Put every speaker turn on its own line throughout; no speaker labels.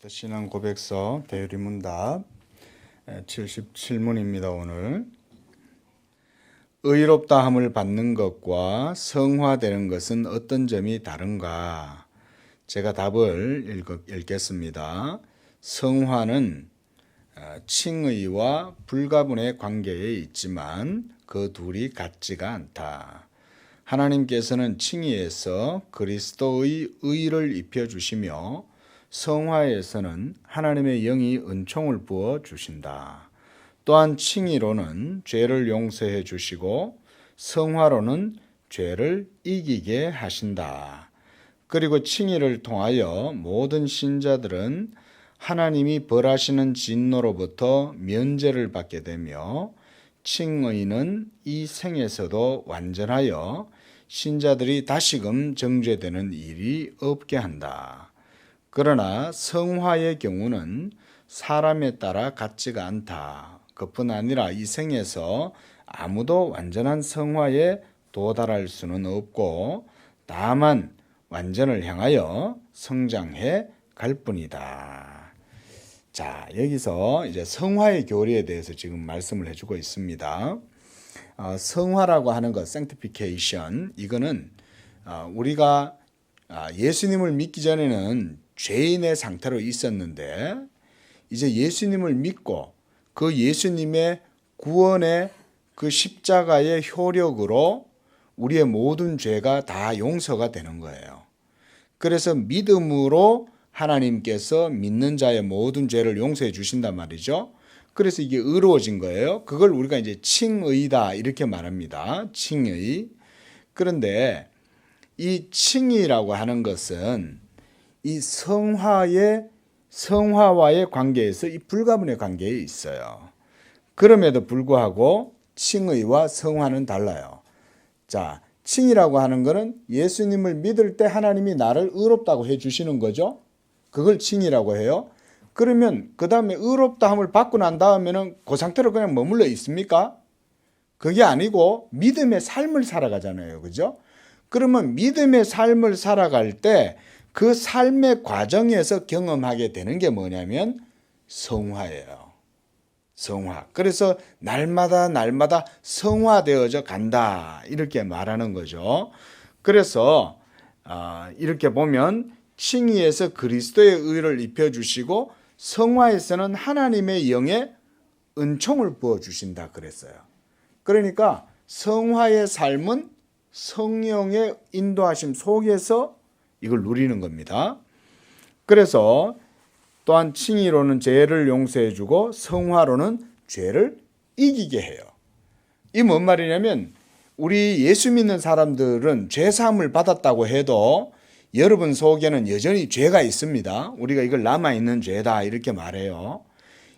신앙 고백서 대리문답 77문입니다. 오늘 의롭다함을 받는 것과 성화되는 것은 어떤 점이 다른가? 제가 답을 읽겠습니다. 성화는 칭의와 불가분의 관계에 있지만 그 둘이 같지가 않다. 하나님께서는 칭의에서 그리스도의 의를 입혀주시며 성화에서는 하나님의 영이 은총을 부어 주신다. 또한 칭의로는 죄를 용서해 주시고 성화로는 죄를 이기게 하신다. 그리고 칭의를 통하여 모든 신자들은 하나님이 벌하시는 진노로부터 면제를 받게 되며 칭의는 이 생에서도 완전하여 신자들이 다시금 정죄되는 일이 없게 한다. 그러나 성화의 경우는 사람에 따라 같지가 않다. 그뿐 아니라 이 생에서 아무도 완전한 성화에 도달할 수는 없고 다만 완전을 향하여 성장해 갈 뿐이다. 자, 여기서 이제 성화의 교리에 대해서 지금 말씀을 해주고 있습니다. 성화라고 하는 것, sanctification, 이거는 우리가 예수님을 믿기 전에는 죄인의 상태로 있었는데 이제 예수님을 믿고 그 예수님의 구원의 그 십자가의 효력으로 우리의 모든 죄가 다 용서가 되는 거예요. 그래서 믿음으로 하나님께서 믿는 자의 모든 죄를 용서해 주신단 말이죠. 그래서 이게 의로워진 거예요. 그걸 우리가 이제 칭의다 이렇게 말합니다. 칭의. 그런데 이 칭의라고 하는 것은 이 성화와의 관계에서 이 불가분의 관계에 있어요. 그럼에도 불구하고 칭의와 성화는 달라요. 자, 칭의라고 하는 것은 예수님을 믿을 때 하나님이 나를 의롭다고 해주시는 거죠. 그걸 칭의라고 해요. 그러면 그 다음에 의롭다함을 받고 난 다음에는 그 상태로 그냥 머물러 있습니까? 그게 아니고 믿음의 삶을 살아가잖아요. 그죠? 그러면 믿음의 삶을 살아갈 때 그 삶의 과정에서 경험하게 되는 게 뭐냐면 성화예요. 성화. 그래서 날마다 성화되어져 간다. 이렇게 말하는 거죠. 그래서 이렇게 보면 칭의에서 그리스도의 의를 입혀주시고 성화에서는 하나님의 영의 은총을 부어주신다 그랬어요. 그러니까 성화의 삶은 성령의 인도하심 속에서 이걸 누리는 겁니다. 그래서 또한 칭의로는 죄를 용서해 주고 성화로는 죄를 이기게 해요. 이 뭔 말이냐면 우리 예수 믿는 사람들은 죄 사함을 받았다고 해도 여러분 속에는 여전히 죄가 있습니다. 우리가 이걸 남아있는 죄다 이렇게 말해요.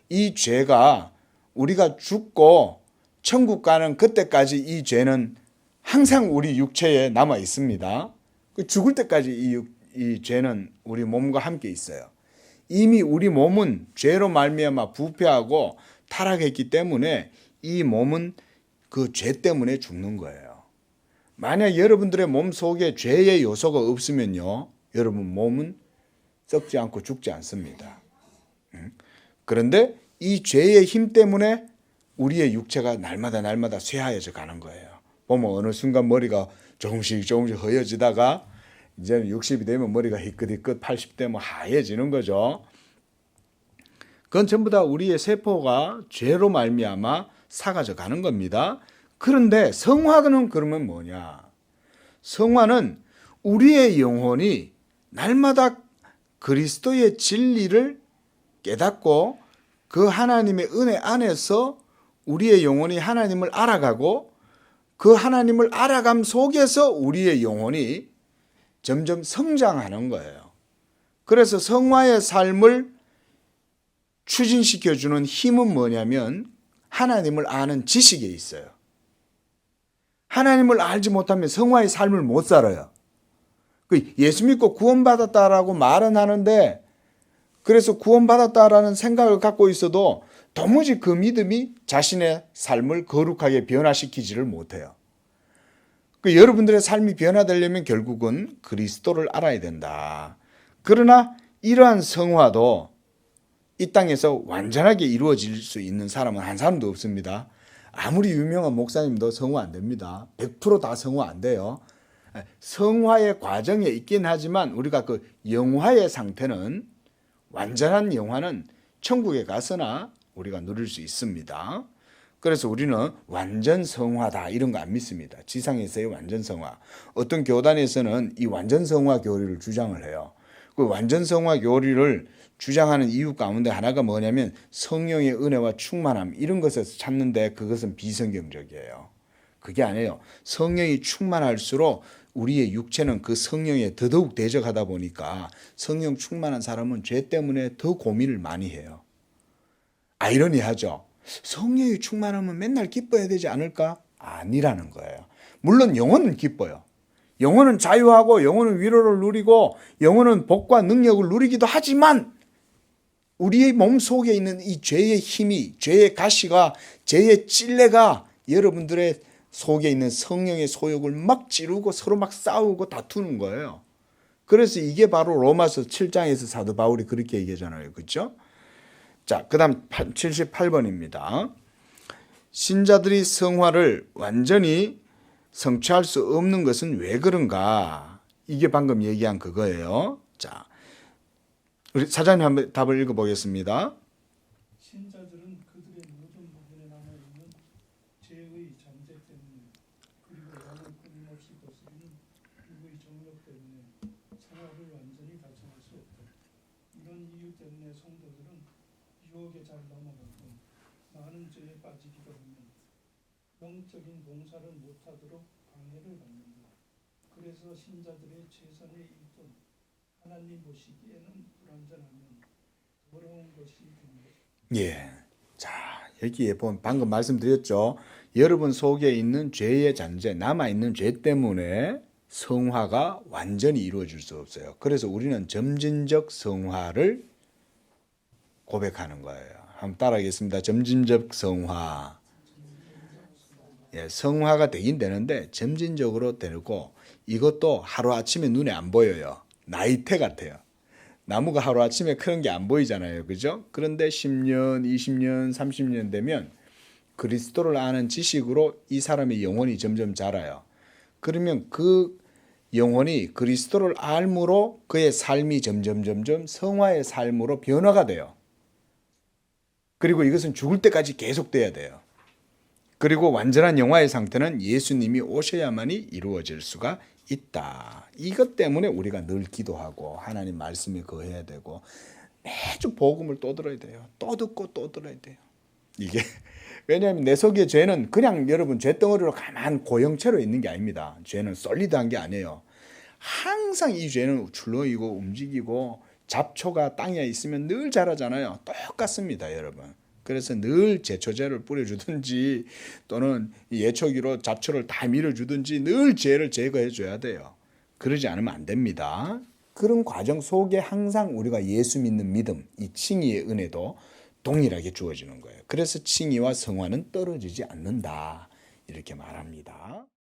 이 죄가 우리가 죽고 천국 가는 그때까지 이 죄는 항상 우리 육체에 남아 있습니다. 죽을 때까지 이 죄는 우리 몸과 함께 있어요. 이미 우리 몸은 죄로 말미암아 부패하고 타락했기 때문에 이 몸은 그 죄 때문에 죽는 거예요. 만약 여러분들의 몸 속에 죄의 요소가 없으면요, 여러분 몸은 썩지 않고 죽지 않습니다. 그런데 이 죄의 힘 때문에 우리의 육체가 날마다 쇠하여져 가는 거예요. 보면 어느 순간 머리가 조금씩 허여지다가 이제 60이 되면 머리가 희끗희끗 80대 하얘지는 거죠. 그건 전부 다 우리의 세포가 죄로 말미암아 사가져 가는 겁니다. 그런데 성화는 그러면 뭐냐? 성화는 우리의 영혼이 날마다 그리스도의 진리를 깨닫고 그 하나님의 은혜 안에서 우리의 영혼이 하나님을 알아가고 그 하나님을 알아감 속에서 우리의 영혼이 점점 성장하는 거예요. 그래서 성화의 삶을 추진시켜주는 힘은 뭐냐면 하나님을 아는 지식에 있어요. 하나님을 알지 못하면 성화의 삶을 못 살아요. 예수 믿고 구원받았다라고 말은 하는데 그래서 구원받았다라는 생각을 갖고 있어도 도무지 그 믿음이 자신의 삶을 거룩하게 변화시키지를 못해요. 여러분들의 삶이 변화되려면 결국은 그리스도를 알아야 된다. 그러나 이러한 성화도 이 땅에서 완전하게 이루어질 수 있는 사람은 한 사람도 없습니다. 아무리 유명한 목사님도 성화 안 됩니다. 100%다 성화 안 돼요. 성화의 과정에 있긴 하지만 우리가 그 영화의 상태는, 완전한 영화는 천국에 가서나 우리가 누릴 수 있습니다. 그래서 우리는 완전 성화다 이런 거 안 믿습니다. 지상에서의 완전 성화. 어떤 교단에서는 이 완전 성화 교리를 주장을 해요. 그 완전 성화 교리를 주장하는 이유 가운데 하나가 뭐냐면 성령의 은혜와 충만함 이런 것을 찾는데 그것은 비성경적이에요. 그게 아니에요. 성령이 충만할수록 우리의 육체는 그 성령에 더더욱 대적하다 보니까 성령 충만한 사람은 죄 때문에 더 고민을 많이 해요. 아이러니하죠. 성령이 충만하면 맨날 기뻐야 되지 않을까? 아니라는 거예요. 물론 영혼은 기뻐요. 영혼은 자유하고 영혼은 위로를 누리고 영혼은 복과 능력을 누리기도 하지만 우리의 몸 속에 있는 이 죄의 힘이, 죄의 가시가, 죄의 찔레가 여러분들의 속에 있는 성령의 소욕을 막 찌르고 서로 막 싸우고 다투는 거예요. 그래서 이게 바로 로마서 7장에서 사도 바울이 그렇게 얘기하잖아요. 그렇죠? 자, 그 다음 78번입니다. 신자들이 성화를 완전히 성취할 수 없는 것은 왜 그런가? 이게 방금 얘기한 그거예요. 자, 우리 사장님 한번 답을 읽어보겠습니다.
신자들은 그들의 모든 부분에 남아있는 죄의 잠재 때문에 그리고 영을 끊임없이 거스르는 육의 정욕 때문에 성화를 완전히 달성할 수 없다. 이런 이유 때문에 성도들은 유혹에 잘 넘어가고 많은 죄에 빠지기도 하면 영적인 봉사를 못하도록 방해를 받는다. 그래서 신자들의 최선의 일도 하나님 보시기에는 불완전하면 더러운 것이 됩니다.
예. 자, 여기에 보면 방금 말씀드렸죠. 여러분 속에 있는 죄의 잔재, 남아있는 죄 때문에 성화가 완전히 이루어질 수 없어요. 그래서 우리는 점진적 성화를 고백하는 거예요. 한번 따라하겠습니다. 점진적 성화. 예, 성화가 되긴 되는데 점진적으로 되고 이것도 하루아침에 눈에 안 보여요. 나이테 같아요. 나무가 하루아침에 크는 게 안 보이잖아요. 그죠? 그런데 10년, 20년, 30년 되면 그리스도를 아는 지식으로 이 사람의 영혼이 점점 자라요. 그러면 그 영혼이 그리스도를 알므로 그의 삶이 점점 성화의 삶으로 변화가 돼요. 그리고 이것은 죽을 때까지 계속돼야 돼요. 그리고 완전한 영화의 상태는 예수님이 오셔야만이 이루어질 수가 있다. 이것 때문에 우리가 늘 기도하고 하나님 말씀에 거해야 되고 매주 복음을 또 들어야 돼요. 또 듣고 또 들어야 돼요. 이게 왜냐하면 내 속의 죄는 그냥 여러분 죄덩어리로 가만 고형체로 있는 게 아닙니다. 죄는 솔리드한 게 아니에요. 항상 이 죄는 출렁이고 움직이고 잡초가 땅에 있으면 늘 자라잖아요. 똑같습니다, 여러분. 그래서 늘 제초제를 뿌려주든지 또는 예초기로 잡초를 다 밀어주든지 늘 죄를 제거해 줘야 돼요. 그러지 않으면 안 됩니다. 그런 과정 속에 항상 우리가 예수 믿는 믿음, 이 칭의의 은혜도 동일하게 주어지는 거예요. 그래서 칭의와 성화는 떨어지지 않는다. 이렇게 말합니다.